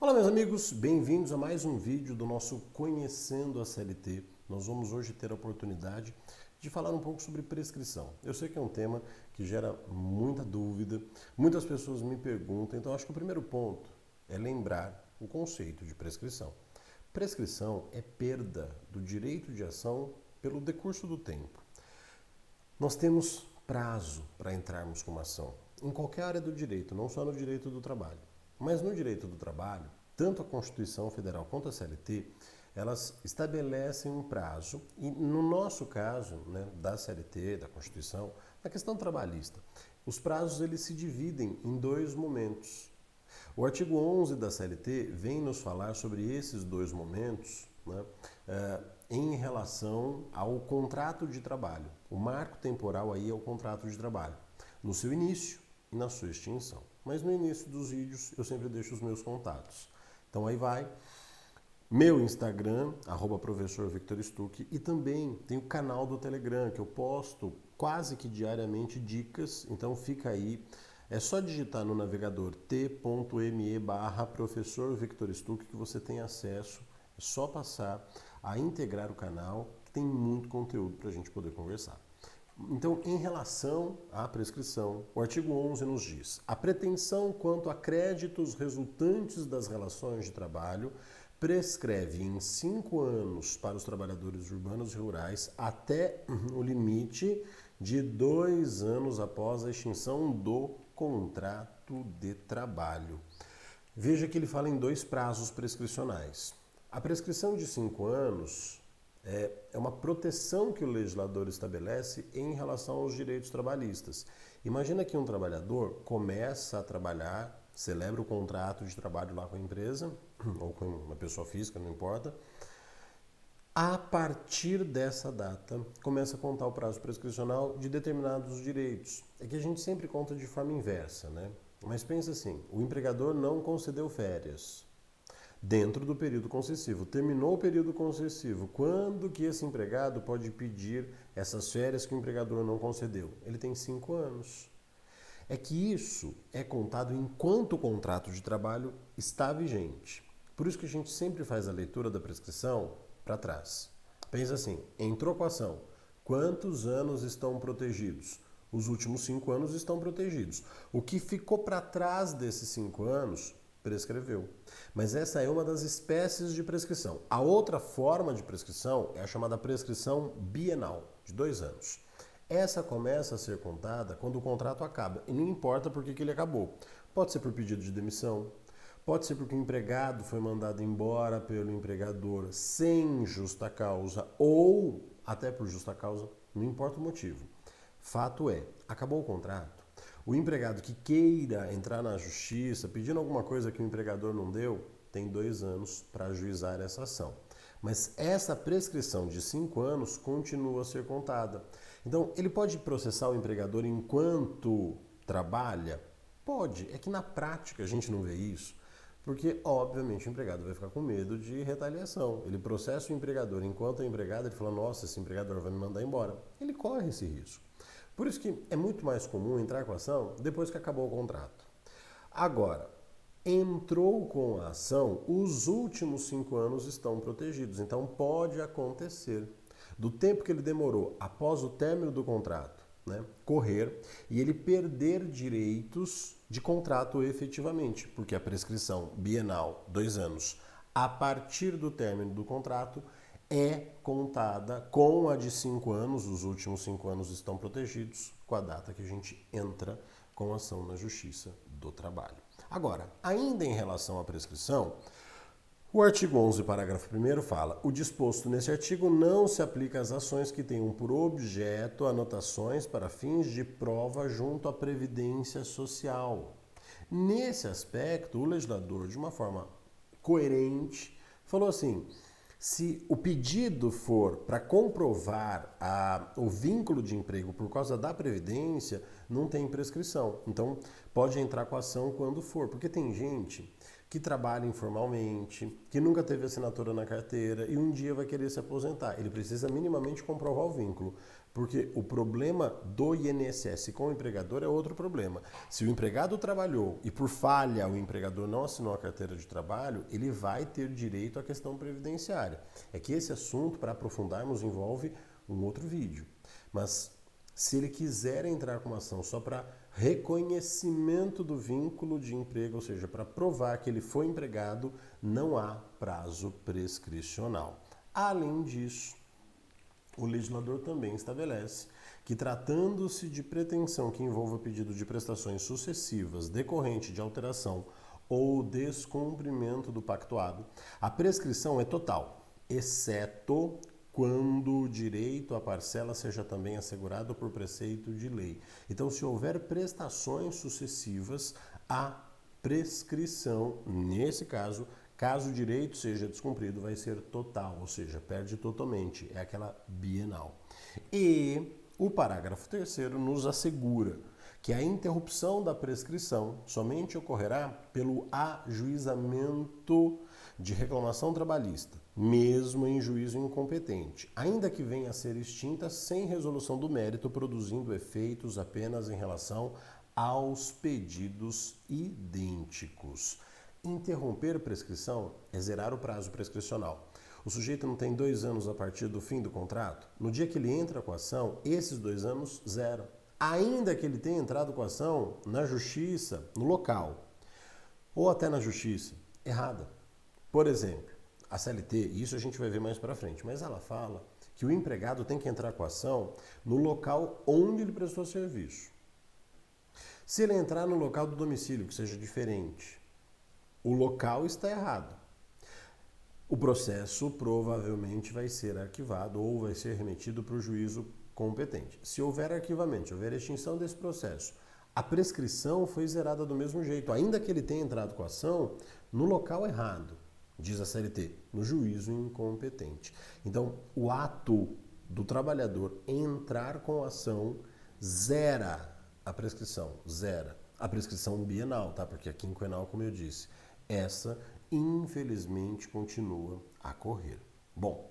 Olá, meus amigos, bem-vindos a mais um vídeo do nosso Conhecendo a CLT. Nós vamos hoje ter a oportunidade de falar um pouco sobre prescrição. Eu sei que é um tema que gera muita dúvida, muitas pessoas me perguntam, então acho que o primeiro ponto é lembrar o conceito de prescrição. Prescrição é perda do direito de ação pelo decurso do tempo. Nós temos prazo para entrarmos com uma ação, em qualquer área do direito, não só no direito do trabalho. Mas no direito do trabalho, tanto a Constituição Federal quanto a CLT, elas estabelecem um prazo, e no nosso caso, da CLT, da Constituição, na questão trabalhista, os prazos eles se dividem em dois momentos. O artigo 11 da CLT vem nos falar sobre esses dois momentos, em relação ao contrato de trabalho. O marco temporal aí é o contrato de trabalho, no seu início e na sua extinção. Mas no início dos vídeos eu sempre deixo os meus contatos. Então aí vai meu Instagram, @professor Victor Stuck, e também tem o canal do Telegram, que eu posto quase que diariamente dicas, então fica aí. É só digitar no navegador t.me/professor Victor Stuck que você tem acesso. É só passar a integrar o canal, que tem muito conteúdo para a gente poder conversar. Então, em relação à prescrição, o artigo 11 nos diz: a pretensão quanto a créditos resultantes das relações de trabalho prescreve em 5 anos para os trabalhadores urbanos e rurais até o limite de 2 anos após a extinção do contrato de trabalho. Veja que ele fala em dois prazos prescricionais. A prescrição de 5 anos é uma proteção que o legislador estabelece em relação aos direitos trabalhistas. Imagina que um trabalhador começa a trabalhar, celebra o contrato de trabalho lá com a empresa, ou com uma pessoa física, não importa. A partir dessa data, começa a contar o prazo prescricional de determinados direitos. É que a gente sempre conta de forma inversa, né? Mas pensa assim, o empregador não concedeu férias dentro do período concessivo. Terminou o período concessivo. Quando que esse empregado pode pedir essas férias que o empregador não concedeu? Ele tem 5 anos. É que isso é contado enquanto o contrato de trabalho está vigente. Por isso que a gente sempre faz a leitura da prescrição para trás. Pensa assim, entrou com a ação. Quantos anos estão protegidos? Os últimos 5 anos estão protegidos. O que ficou para trás desses 5 anos prescreveu. Mas essa é uma das espécies de prescrição. A outra forma de prescrição é a chamada prescrição bienal, de 2 anos. Essa começa a ser contada quando o contrato acaba. E não importa por que ele acabou. Pode ser por pedido de demissão, pode ser porque o empregado foi mandado embora pelo empregador sem justa causa ou até por justa causa, não importa o motivo. Fato é, acabou o contrato. O empregado que queira entrar na justiça pedindo alguma coisa que o empregador não deu, tem 2 anos para ajuizar essa ação. Mas essa prescrição de 5 anos continua a ser contada. Então, ele pode processar o empregador enquanto trabalha? Pode. É que na prática a gente não vê isso. Porque, obviamente, o empregado vai ficar com medo de retaliação. Ele processa o empregador enquanto é empregado, ele fala, nossa, esse empregador vai me mandar embora. Ele corre esse risco. Por isso que é muito mais comum entrar com a ação depois que acabou o contrato. Agora, entrou com a ação, os últimos 5 anos estão protegidos. Então pode acontecer do tempo que ele demorou após o término do contrato, correr, e ele perder direitos de contrato efetivamente, porque a prescrição bienal, 2 anos, a partir do término do contrato, é contada com a de 5 anos, os últimos 5 anos estão protegidos, com a data que a gente entra com ação na Justiça do Trabalho. Agora, ainda em relação à prescrição, o artigo 11, parágrafo 1º fala: o disposto nesse artigo não se aplica às ações que tenham por objeto anotações para fins de prova junto à Previdência Social. Nesse aspecto, o legislador, de uma forma coerente, falou assim: se o pedido for para comprovar o vínculo de emprego por causa da Previdência, não tem prescrição. Então, pode entrar com a ação quando for. Porque tem gente que trabalha informalmente, que nunca teve assinatura na carteira e um dia vai querer se aposentar. Ele precisa minimamente comprovar o vínculo. Porque o problema do INSS com o empregador é outro problema. Se o empregado trabalhou e por falha o empregador não assinou a carteira de trabalho, ele vai ter direito à questão previdenciária. É que esse assunto, para aprofundarmos, envolve um outro vídeo. Mas se ele quiser entrar com uma ação só para reconhecimento do vínculo de emprego, ou seja, para provar que ele foi empregado, não há prazo prescricional. Além disso, o legislador também estabelece que, tratando-se de pretensão que envolva pedido de prestações sucessivas decorrente de alteração ou descumprimento do pactuado, a prescrição é total, exceto quando o direito à parcela seja também assegurado por preceito de lei. Então, se houver prestações sucessivas, há prescrição. Nesse caso, caso o direito seja descumprido, vai ser total, ou seja, perde totalmente, é aquela bienal. E o parágrafo 3º nos assegura que a interrupção da prescrição somente ocorrerá pelo ajuizamento de reclamação trabalhista, mesmo em juízo incompetente, ainda que venha a ser extinta sem resolução do mérito, produzindo efeitos apenas em relação aos pedidos idênticos. Interromper prescrição é zerar o prazo prescricional. O sujeito não tem 2 anos a partir do fim do contrato? No dia que ele entra com a ação, esses 2 anos zeram. Ainda que ele tenha entrado com a ação na justiça, no local, ou até na justiça, errada. Por exemplo, a CLT, e isso a gente vai ver mais para frente, mas ela fala que o empregado tem que entrar com a ação no local onde ele prestou serviço. Se ele entrar no local do domicílio, que seja diferente, o local está errado. O processo provavelmente vai ser arquivado ou vai ser remetido para o juízo competente. Se houver arquivamento, se houver extinção desse processo, a prescrição foi zerada do mesmo jeito, ainda que ele tenha entrado com a ação no local errado, diz a CLT, no juízo incompetente. Então, o ato do trabalhador entrar com a ação zera a prescrição, zera. A prescrição bienal, tá? Porque a quinquenal, como eu disse, essa, infelizmente, continua a correr. Bom,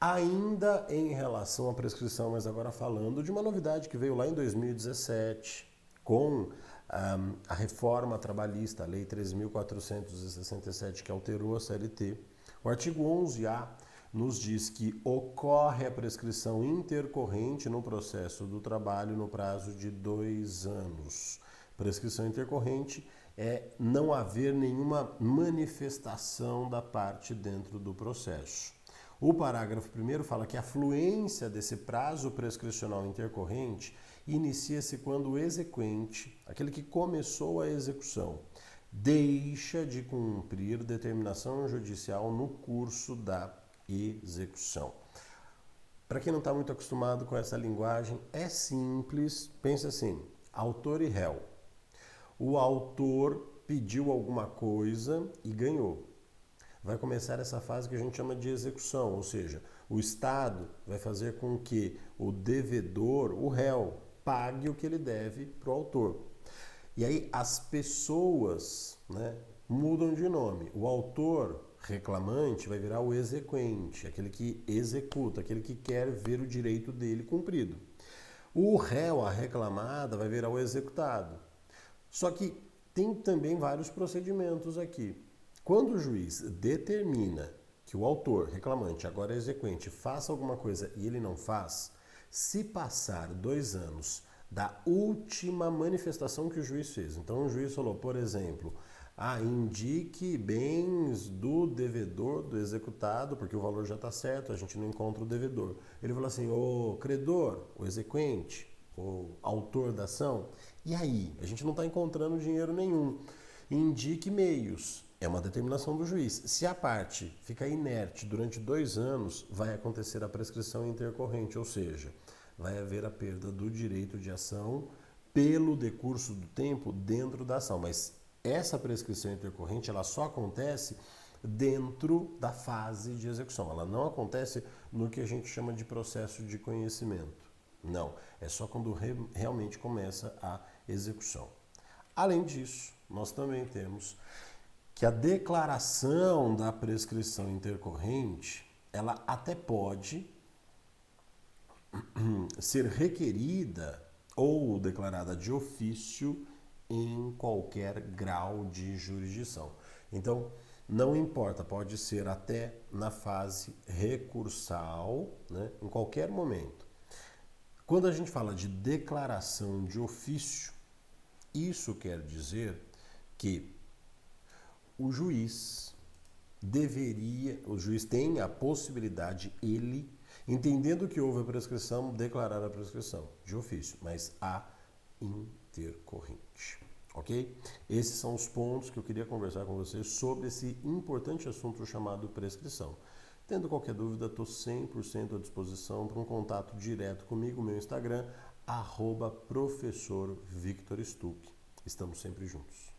ainda em relação à prescrição, mas agora falando de uma novidade que veio lá em 2017, com a reforma trabalhista, a Lei 13.467, que alterou a CLT, o artigo 11A nos diz que ocorre a prescrição intercorrente no processo do trabalho no prazo de 2 anos. Prescrição intercorrente é não haver nenhuma manifestação da parte dentro do processo. O parágrafo 1º fala que a fluência desse prazo prescricional intercorrente inicia-se quando o exequente, aquele que começou a execução, deixa de cumprir determinação judicial no curso da execução. Para quem não está muito acostumado com essa linguagem, é simples, pense assim, autor e réu. O autor pediu alguma coisa e ganhou. Vai começar essa fase que a gente chama de execução, ou seja, o Estado vai fazer com que o devedor, o réu, pague o que ele deve para o autor. E aí as pessoas, mudam de nome. O autor reclamante vai virar o exequente, aquele que executa, aquele que quer ver o direito dele cumprido. O réu, a reclamada, vai virar o executado. Só que tem também vários procedimentos aqui. Quando o juiz determina que o autor, reclamante, agora exequente, faça alguma coisa e ele não faz, se passar 2 anos da última manifestação que o juiz fez. Então o juiz falou, por exemplo, indique bens do devedor, do executado, porque o valor já está certo, a gente não encontra o devedor. Ele falou assim, o credor, o exequente, o autor da ação, e aí? A gente não está encontrando dinheiro nenhum. Indique meios. É uma determinação do juiz. Se a parte ficar inerte durante 2 anos, vai acontecer a prescrição intercorrente, ou seja, vai haver a perda do direito de ação pelo decurso do tempo dentro da ação. Mas essa prescrição intercorrente, ela só acontece dentro da fase de execução. Ela não acontece no que a gente chama de processo de conhecimento. Não, é só quando realmente começa a execução. Além disso, nós também temos que a declaração da prescrição intercorrente, ela até pode ser requerida ou declarada de ofício em qualquer grau de jurisdição. Então, não importa, pode ser até na fase recursal, né, em qualquer momento. Quando a gente fala de declaração de ofício, isso quer dizer que o juiz tem a possibilidade, ele, entendendo que houve a prescrição, declarar a prescrição de ofício, mas a intercorrente. Ok? Esses são os pontos que eu queria conversar com vocês sobre esse importante assunto chamado prescrição. Tendo qualquer dúvida, estou 100% à disposição para um contato direto comigo, meu Instagram, @professor Victor Stuck. Estamos sempre juntos.